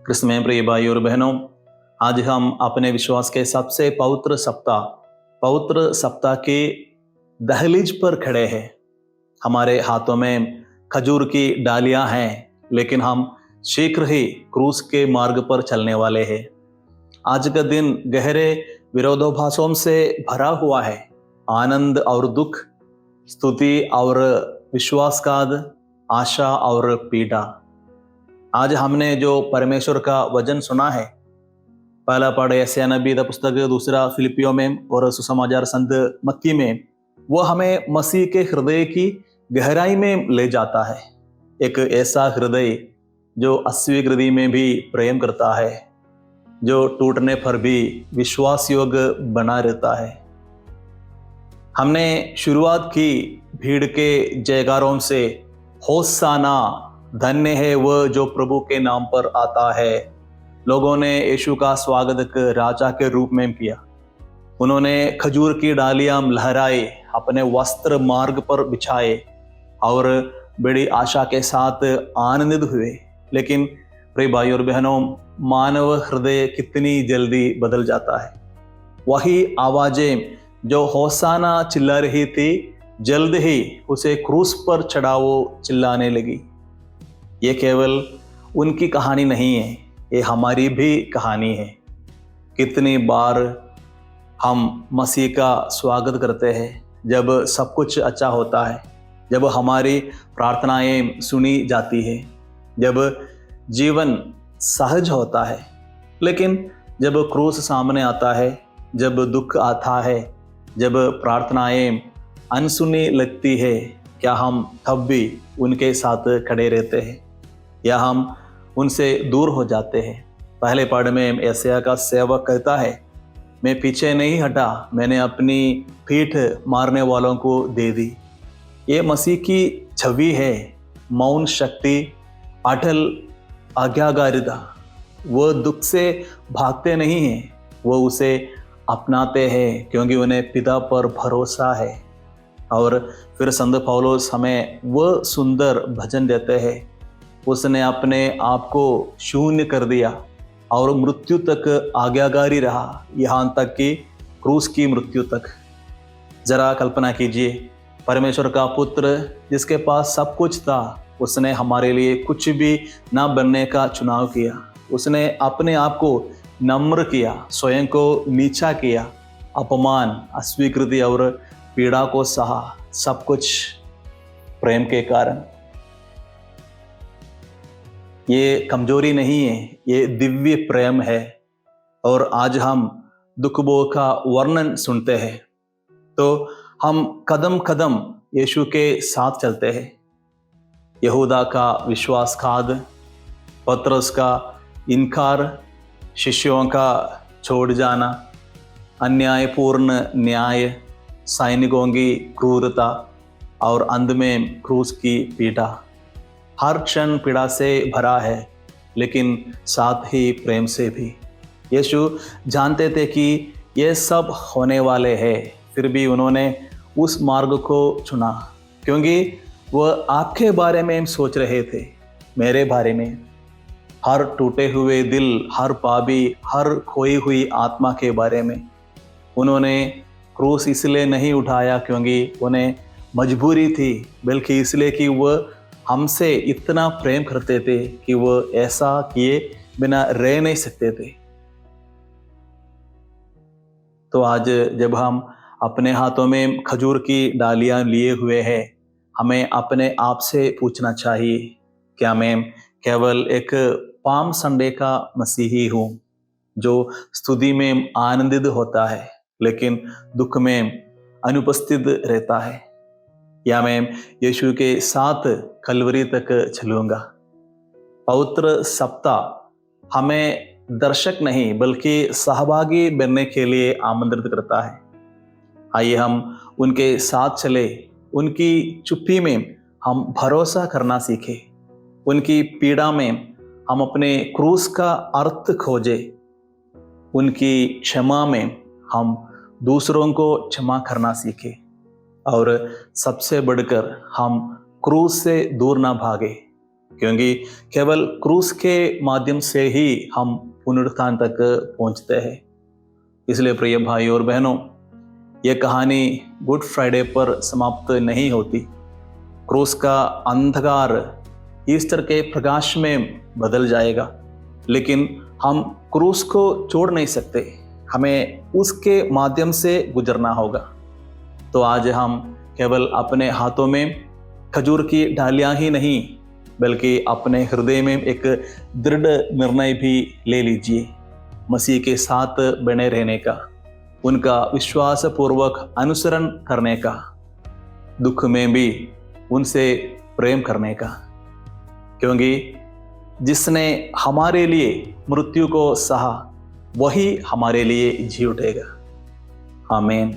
कृष्ण में प्रिय भाई और बहनों, आज हम अपने विश्वास के सबसे पवित्र सप्ताह की दहलीज पर खड़े हैं। हमारे हाथों में खजूर की डालियां हैं, लेकिन हम शीघ्र ही क्रूस के मार्ग पर चलने वाले हैं। आज का दिन गहरे विरोधाभासों से भरा हुआ है। आनंद और दुख, स्तुति और विश्वासघात, आशा और पीड़ा। आज हमने जो परमेश्वर का वचन सुना है, पहला पढ़े यशायाह नबी का पुस्तक, दूसरा फिलिपियों में और सुसमाचार संत मत्ती में, वो हमें मसीह के हृदय की गहराई में ले जाता है। एक ऐसा हृदय जो अस्वीकृति में भी प्रेम करता है, जो टूटने पर भी विश्वास योग्य बना रहता है। हमने शुरुआत की भीड़ के जयकारों से, होसाना, धन्य है वह जो प्रभु के नाम पर आता है। लोगों ने यीशु का स्वागत राजा के रूप में किया। उन्होंने खजूर की डालियां लहराए, अपने वस्त्र मार्ग पर बिछाए और बड़ी आशा के साथ आनंदित हुए। लेकिन प्रिय भाई और बहनों, मानव हृदय कितनी जल्दी बदल जाता है। वही आवाजें जो होसाना चिल्ला रही थी, जल्द ही उसे क्रूस पर चढ़ाओ चिल्लाने लगी। ये केवल उनकी कहानी नहीं है, ये हमारी भी कहानी है। कितनी बार हम मसीह का स्वागत करते हैं जब सब कुछ अच्छा होता है, जब हमारी प्रार्थनाएं सुनी जाती है, जब जीवन सहज होता है। लेकिन जब क्रूस सामने आता है, जब दुख आता है, जब प्रार्थनाएं अनसुनी लगती है, क्या हम तब भी उनके साथ खड़े रहते हैं या हम उनसे दूर हो जाते हैं? पहले पढ़ में यशायाह का सेवक कहता है, मैं पीछे नहीं हटा, मैंने अपनी पीठ मारने वालों को दे दी। ये मसीह की छवि है, मौन शक्ति, अटल आज्ञाकारिता। वो दुख से भागते नहीं हैं, वो उसे अपनाते हैं क्योंकि उन्हें पिता पर भरोसा है। और फिर संत पौलुस हमें वह सुंदर भजन देते हैं, उसने अपने आप को शून्य कर दिया और मृत्यु तक आज्ञाकारी रहा, यहाँ तक कि क्रूस की मृत्यु तक। जरा कल्पना कीजिए, परमेश्वर का पुत्र जिसके पास सब कुछ था, उसने हमारे लिए कुछ भी ना बनने का चुनाव किया। उसने अपने आप को नम्र किया, स्वयं को नीचा किया, अपमान, अस्वीकृति और पीड़ा को सहा, सब कुछ प्रेम के कारण। ये कमजोरी नहीं है, ये दिव्य प्रेम है। और आज हम दुख भोग का वर्णन सुनते हैं तो हम कदम कदम यीशु के साथ चलते हैं। यहूदा का विश्वासघात, पतरस का इनकार, शिष्यों का छोड़ जाना, अन्यायपूर्ण न्याय, सैनिकों की क्रूरता और अंत में क्रूस की पीड़ा। हर क्षण पीड़ा से भरा है, लेकिन साथ ही प्रेम से भी। यीशु जानते थे कि ये सब होने वाले हैं, फिर भी उन्होंने उस मार्ग को चुना, क्योंकि वह आपके बारे में सोच रहे थे, मेरे बारे में। हर टूटे हुए दिल, हर पापी, हर खोई हुई आत्मा के बारे में। उन्होंने क्रूस इसलिए नहीं उठाया क्योंकि उन्हें मजबूरी थी, बल्कि इसलिए कि वह हमसे इतना प्रेम करते थे कि वो ऐसा किए बिना रह नहीं सकते थे। तो आज जब हम अपने हाथों में खजूर की डालियां लिए हुए हैं, हमें अपने आप से पूछना चाहिए, क्या मैं केवल एक पाम संडे का मसीही हूँ जो स्तुति में आनंदित होता है लेकिन दुख में अनुपस्थित रहता है, या मैं यीशु के साथ कलवरी तक चलूंगा? पवित्र सप्ताह हमें दर्शक नहीं बल्कि सहभागी बनने के लिए आमंत्रित करता है। आइए हम उनके साथ चले, उनकी चुप्पी में हम भरोसा करना सीखें, उनकी पीड़ा में हम अपने क्रूस का अर्थ खोजें, उनकी क्षमा में हम दूसरों को क्षमा करना सीखें, और सबसे बढ़कर हम क्रूस से दूर ना भागे, क्योंकि केवल क्रूस के माध्यम से ही हम पुनरुत्थान तक पहुंचते हैं। इसलिए प्रिय भाई और बहनों, ये कहानी गुड फ्राइडे पर समाप्त नहीं होती। क्रूस का अंधकार ईस्टर के प्रकाश में बदल जाएगा, लेकिन हम क्रूस को छोड़ नहीं सकते, हमें उसके माध्यम से गुजरना होगा। तो आज हम केवल अपने हाथों में खजूर की डालियां ही नहीं, बल्कि अपने हृदय में एक दृढ़ निर्णय भी ले लीजिए, मसीह के साथ बने रहने का, उनका विश्वासपूर्वक अनुसरण करने का, दुख में भी उनसे प्रेम करने का, क्योंकि जिसने हमारे लिए मृत्यु को सहा वही हमारे लिए जी उठेगा। आमीन।